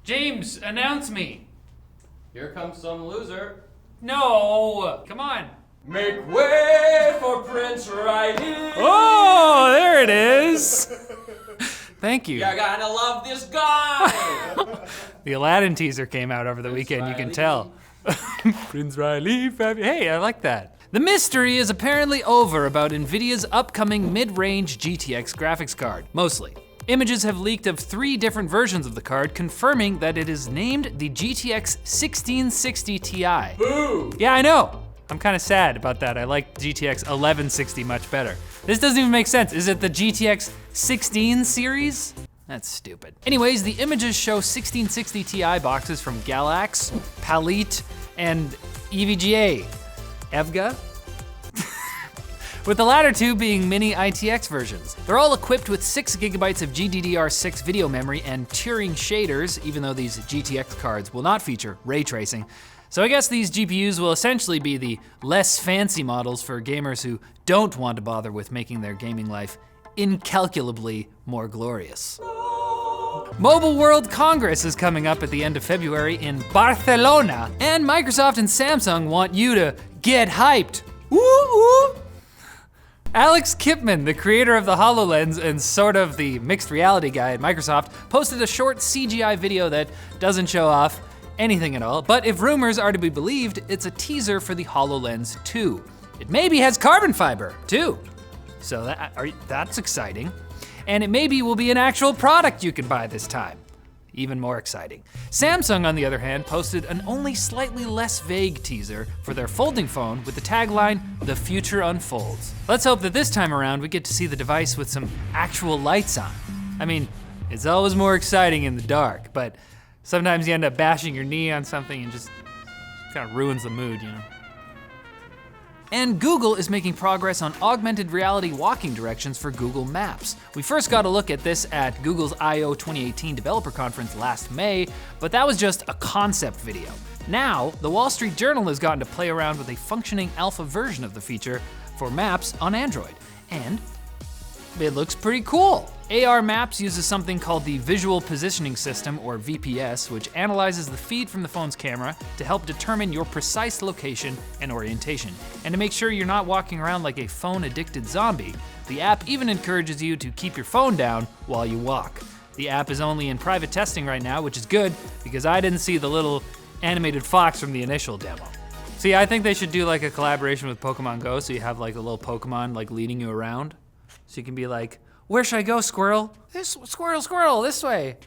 James, announce me. Here comes some loser. No, come on. Make way for Prince Riley. Oh, there it is. Thank you. You're gonna love this guy. The Aladdin teaser came out over the weekend, you can tell. Prince Riley, hey, I like that. The mystery is apparently over about NVIDIA's upcoming mid-range GTX graphics card, mostly. Images have leaked of 3 different versions of the card, confirming that it is named the GTX 1660 Ti. Boo! Yeah, I know. I'm kind of sad about that. I like GTX 1160 much better. This doesn't even make sense. Is it the GTX 16 series? That's stupid. Anyways, the images show 1660 Ti boxes from Galax, Palit, and EVGA. EVGA? With the latter 2 being mini ITX versions. They're all equipped with 6 gigabytes of GDDR6 video memory and Turing shaders, even though these GTX cards will not feature ray tracing. So I guess these GPUs will essentially be the less fancy models for gamers who don't want to bother with making their gaming life incalculably more glorious. Mobile World Congress is coming up at the end of February in Barcelona, and Microsoft and Samsung want you to get hyped. Woo woo! Alex Kipman, the creator of the HoloLens and sort of the mixed reality guy at Microsoft, posted a short CGI video that doesn't show off anything at all, but if rumors are to be believed, it's a teaser for the HoloLens 2. It maybe has carbon fiber, too. So that's exciting. And it maybe will be an actual product you can buy this time. Even more exciting. Samsung, on the other hand, posted an only slightly less vague teaser for their folding phone with the tagline, "The future unfolds." Let's hope that this time around we get to see the device with some actual lights on. I mean, it's always more exciting in the dark, but sometimes you end up bashing your knee on something and just kind of ruins the mood, you know? And Google is making progress on augmented reality walking directions for Google Maps. We first got a look at this at Google's I/O 2018 developer conference last May, but that was just a concept video. Now, the Wall Street Journal has gotten to play around with a functioning alpha version of the feature for Maps on Android, and it looks pretty cool. AR Maps uses something called the Visual Positioning System, or VPS, which analyzes the feed from the phone's camera to help determine your precise location and orientation. And to make sure you're not walking around like a phone-addicted zombie, the app even encourages you to keep your phone down while you walk. The app is only in private testing right now, which is good because I didn't see the little animated fox from the initial demo. See, I think they should do like a collaboration with Pokemon Go, so you have like a little Pokemon like leading you around. So you can be like, "Where should I go, squirrel?" "This squirrel, this way."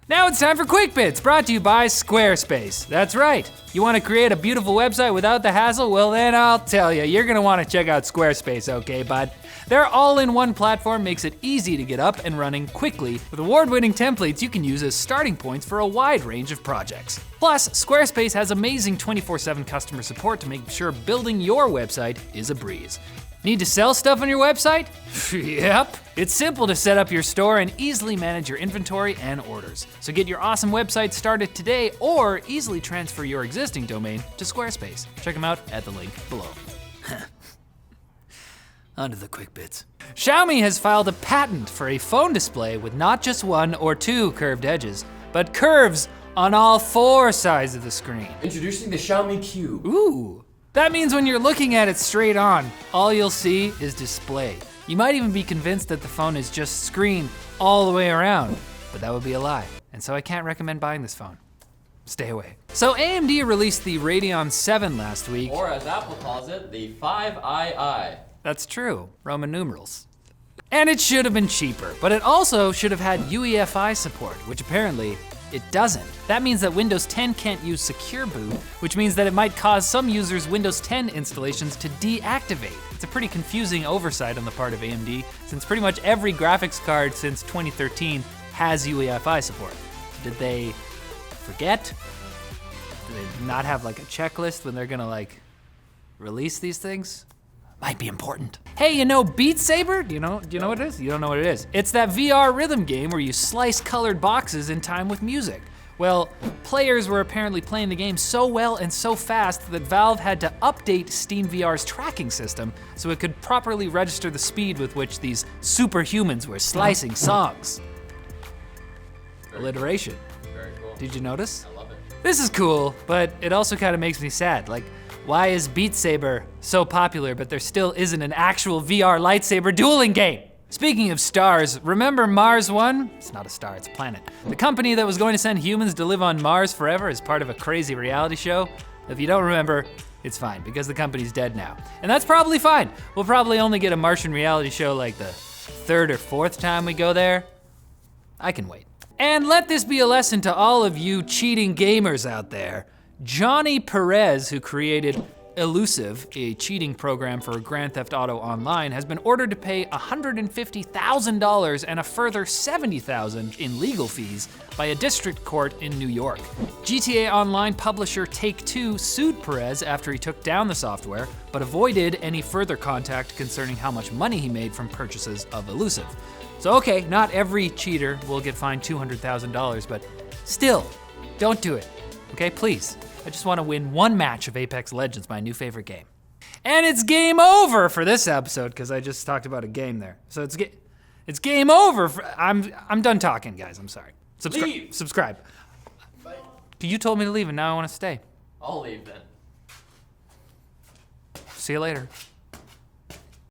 Now it's time for Quick Bits, brought to you by Squarespace. That's right. You want to create a beautiful website without the hassle? Well, then I'll tell you, you're gonna want to check out Squarespace, okay, bud? Their all-in-one platform makes it easy to get up and running quickly with award-winning templates you can use as starting points for a wide range of projects. Plus, Squarespace has amazing 24/7 customer support to make sure building your website is a breeze. Need to sell stuff on your website? Yep. It's simple to set up your store and easily manage your inventory and orders. So get your awesome website started today or easily transfer your existing domain to Squarespace. Check them out at the link below. On to the quick bits. Xiaomi has filed a patent for a phone display with not just 1 or 2 curved edges, but curves on all 4 sides of the screen. Introducing the Xiaomi Cube. Ooh. That means when you're looking at it straight on, all you'll see is display. You might even be convinced that the phone is just screen all the way around, but that would be a lie. And so I can't recommend buying this phone. Stay away. So AMD released the Radeon 7 last week. Or as Apple calls it, the 5II. That's true, Roman numerals. And it should have been cheaper, but it also should have had UEFI support, which apparently it doesn't. That means that Windows 10 can't use Secure Boot, which means that it might cause some users' Windows 10 installations to deactivate. It's a pretty confusing oversight on the part of AMD, since pretty much every graphics card since 2013 has UEFI support. Did they forget? Do they not have like a checklist when they're gonna like release these things? Might be important. Hey, you know Beat Saber? Do you know what it is? You don't know what it is. It's that VR rhythm game where you slice colored boxes in time with music. Well, players were apparently playing the game so well and so fast that Valve had to update Steam VR's tracking system so it could properly register the speed with which these superhumans were slicing songs. Alliteration. Very very cool. Did you notice? I love it. This is cool, but it also kind of makes me sad. Like, why is Beat Saber so popular, but there still isn't an actual VR lightsaber dueling game? Speaking of stars, remember Mars One? It's not a star, it's a planet. The company that was going to send humans to live on Mars forever as part of a crazy reality show? If you don't remember, it's fine, because the company's dead now. And that's probably fine. We'll probably only get a Martian reality show like the third or fourth time we go there. I can wait. And let this be a lesson to all of you cheating gamers out there. Johnny Perez, who created Elusive, a cheating program for Grand Theft Auto Online, has been ordered to pay $150,000 and a further $70,000 in legal fees by a district court in New York. GTA Online publisher Take-Two sued Perez after he took down the software, but avoided any further contact concerning how much money he made from purchases of Elusive. So okay, not every cheater will get fined $200,000, but still, don't do it, okay, please. I just want to win one match of Apex Legends, my new favorite game. And it's game over for this episode, because I just talked about a game there. So it's game over. I'm done talking, guys, I'm sorry. Leave. Subscribe. Bye. You told me to leave and now I want to stay. I'll leave then. See you later.